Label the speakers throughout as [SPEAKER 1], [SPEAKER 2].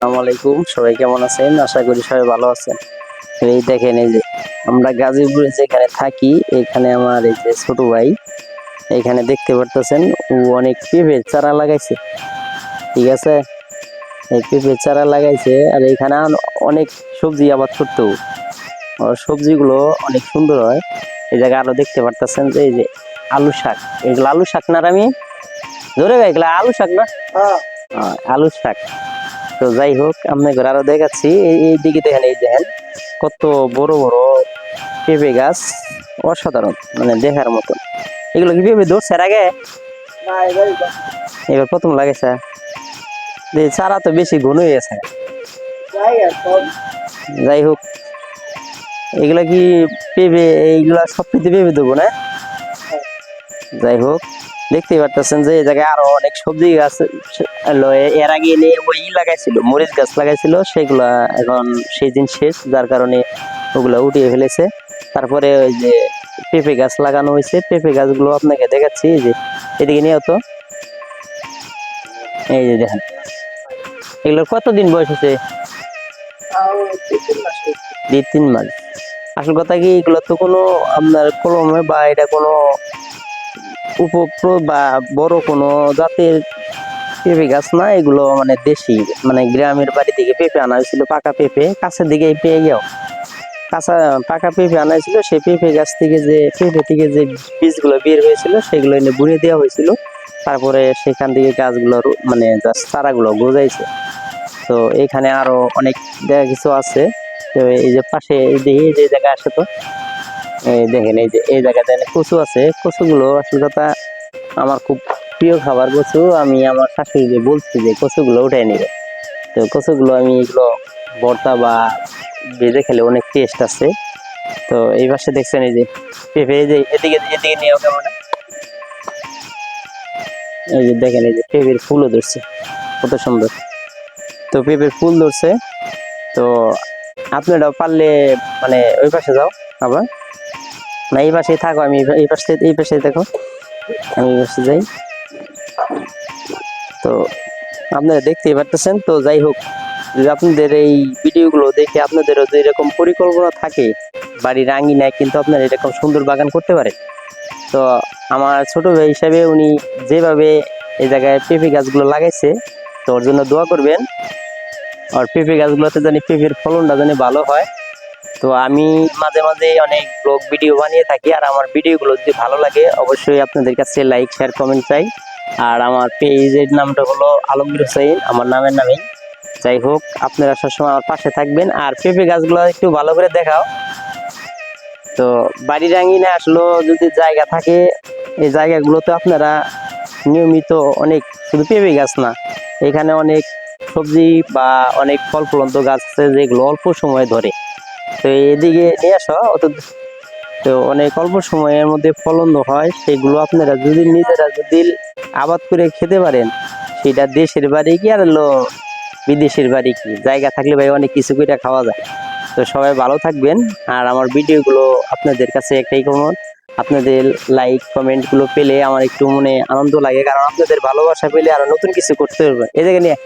[SPEAKER 1] আসসালামু আলাইকুম, সবাই কেমন আছেন? আশা করি সবাই ভালো আছেন। এই দেখেন, এই যে আমরা গাজীপুরে যেখানে থাকি, এখানে আমার এই যে ছোট ভাই এখানে দেখতে পারতেছেন, ও অনেক পেঁপের চারা লাগাইছে। ঠিক আছে, এই পেঁপের চারা লাগাইছে আর এখানে অনেক সবজি আবাদ করতেও, ওর সবজিগুলো অনেক সুন্দর হয়। এই জায়গায় আরো দেখতে পারতেছেন যে এই যে আলু শাক, এগুলো আলু শাক না? আমি ধরে গাই, এগুলো আলু শাক না? আলু শাক। তো যাই হোক, আপনাকে আরো দেখাচ্ছি। এই দিকে দেখেন, এই দেখেন কত বড় বড় পেঁপে গাছ, অসাধারণ, মানে দেখার মতন। এগুলো কি পেঁপে ধরছে এর আগে? এবার প্রথম লাগেছে? চারা তো বেশি ঘন হয়ে গেছে। যাই হোক, এগুলা কি পেঁপে? এইগুলা সব পেঁপে দেবো না? যাই হোক, দেখতেই পারতেছেন যে এই জায়গায় আরো অনেক সবজি গাছ এর আগে এনে ওই লাগাইছিল, মরিচ গাছ লাগাইছিল, সেগুলা এখন সিজন শেষ, যার কারণে ওগুলা উঠিয়ে ফেলেছে। তারপরে ওই যে পেঁপে গাছ লাগানো হয়েছে, পেঁপে গাছগুলো আপনাকে দেখাচ্ছি। এই যে এদিকে নিয়ে তো, এই যে দেখেন, এগুলোর কতদিন বয়স হচ্ছে? 2-3 মাস। আসল কথা কি, এগুলো তো কোনো আপনার কলমে বা এটা কোনো বা বড় কোনো জাতের পেঁপে গাছ না, এগুলো মানে দেশি, মানে গ্রামের বাড়ি থেকে পেঁপে আনা হয়েছিল, পাকা পেঁপে, কাছের দিকে পেয়ে গেও কাঁচা পাকা পেঁপে আনা হয়েছিল। সেই পেঁপে গাছ থেকে যে পেঁপে থেকে যে বীজগুলো বের হয়েছিল, সেগুলো এনে বুনে দেওয়া হয়েছিল। তারপরে সেখান থেকে গাছগুলো মানে চারাগুলো গজাইছে। তো এখানে আরো অনেক জায়গা কিছু আছে। তো এই যে পাশে এই যে জায়গা আছে, তো এই দেখেন, এই যে এই জায়গাতে কচু আছে। কচুগুলো আসল কথা আমার খুব প্রিয় খাবার কচু। আমি আমার শাশুড়িকে বলছি যে কচুগুলো উঠাই নিবে। তো কচুগুলো আমি এগুলো ভর্তা বা ভেজে খেলে অনেক টেস্ট আছে। তো এই পাশে দেখছেন এই যে পেঁপে, এই যে এদিকে এদিকে নিয়েও কেমন, এই যে দেখেন, এই যে পেঁপের ফুলও ধরছে, কত সুন্দর। তো পেঁপের ফুল ধরছে। তো আপনারাও পারলে মানে ওই পাশে যাও, আবার না এই পাশেই থাকো, আমি এই পাশে দেখো, আমি এই পাশে যাই। তো আপনারা দেখতেই পারতেছেন। তো যাই হোক, যদি আপনাদের এই ভিডিওগুলো দেখে আপনাদেরও যদি এরকম পরিকল্পনা থাকে বাড়ির আঙিনায়, কিন্তু আপনারা এরকম সুন্দর বাগান করতে পারেন। তো আমার ছোট ভাই হিসাবে উনি যেভাবে এই জায়গায় পেঁপে গাছগুলো লাগাইছে, তো ওর জন্য দোয়া করবেন। আর পেঁপে গাছগুলোতে জানি পেঁপের ফলনটা জানি ভালো হয়। তো আমি মাঝে মাঝে অনেক ব্লগ ভিডিও বানিয়ে থাকি, আর আমার ভিডিওগুলো যদি ভালো লাগে অবশ্যই আপনাদের কাছে লাইক, শেয়ার, কমেন্ট চাই। আর আমার পেজের নামটা হলো আলমগীর হোসেন, আমার নামের নামেই। যাই হোক, আপনারা সবসময় আমার পাশে থাকবেন, আর পেঁপে গাছগুলো একটু ভালো করে দেখাও। তো বাড়ির আঙিনে আসলে যদি জায়গা থাকে, এই জায়গাগুলোতে আপনারা নিয়মিত অনেক, শুধু পেঁপে গাছ না, এখানে অনেক সবজি বা অনেক ফল ফলন্ত গাছ আছে যেগুলো অল্প সময় ধরে। তো এদিকে নিয়ে আসো অত। তো অনেক অল্প সময়ের মধ্যে ফলন হয়, সেগুলো আপনারা যদি নিজেরা যদি আবাদ করে খেতে পারেন, সেটা দেশের বাড়ি কি আর হলো বিদেশের বাড়ি কি, জায়গা থাকলে ভাই অনেক কিছু করে খাওয়া যায়। তো সবাই ভালো থাকবেন। আর আমার ভিডিওগুলো আপনাদের কাছে একটাই কমেন্ট, আপনাদের লাইক কমেন্ট গুলো পেলে আমার একটু মনে আনন্দ লাগে, কারণ আপনাদের ভালোবাসা পেলে আরো নতুন কিছু করতে পারবো এই জায়গা নিয়ে।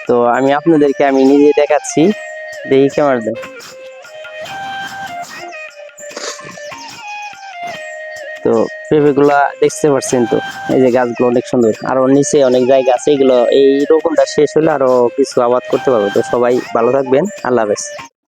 [SPEAKER 1] তো আমি নিজে দেখাচ্ছি, দেখি ক্যামেরা দেন। তো পেঁপে গুলা দেখতে পাচ্ছেন, তো এই যে গাছগুলো অনেক সুন্দর, আরো নিচে অনেক জায়গা আছে, এগুলো এই রকমটা শেষ হলে আরো কিছু আবাদ করতে পারবো। তো সবাই ভালো থাকবেন, আল্লাহ হাফেজ।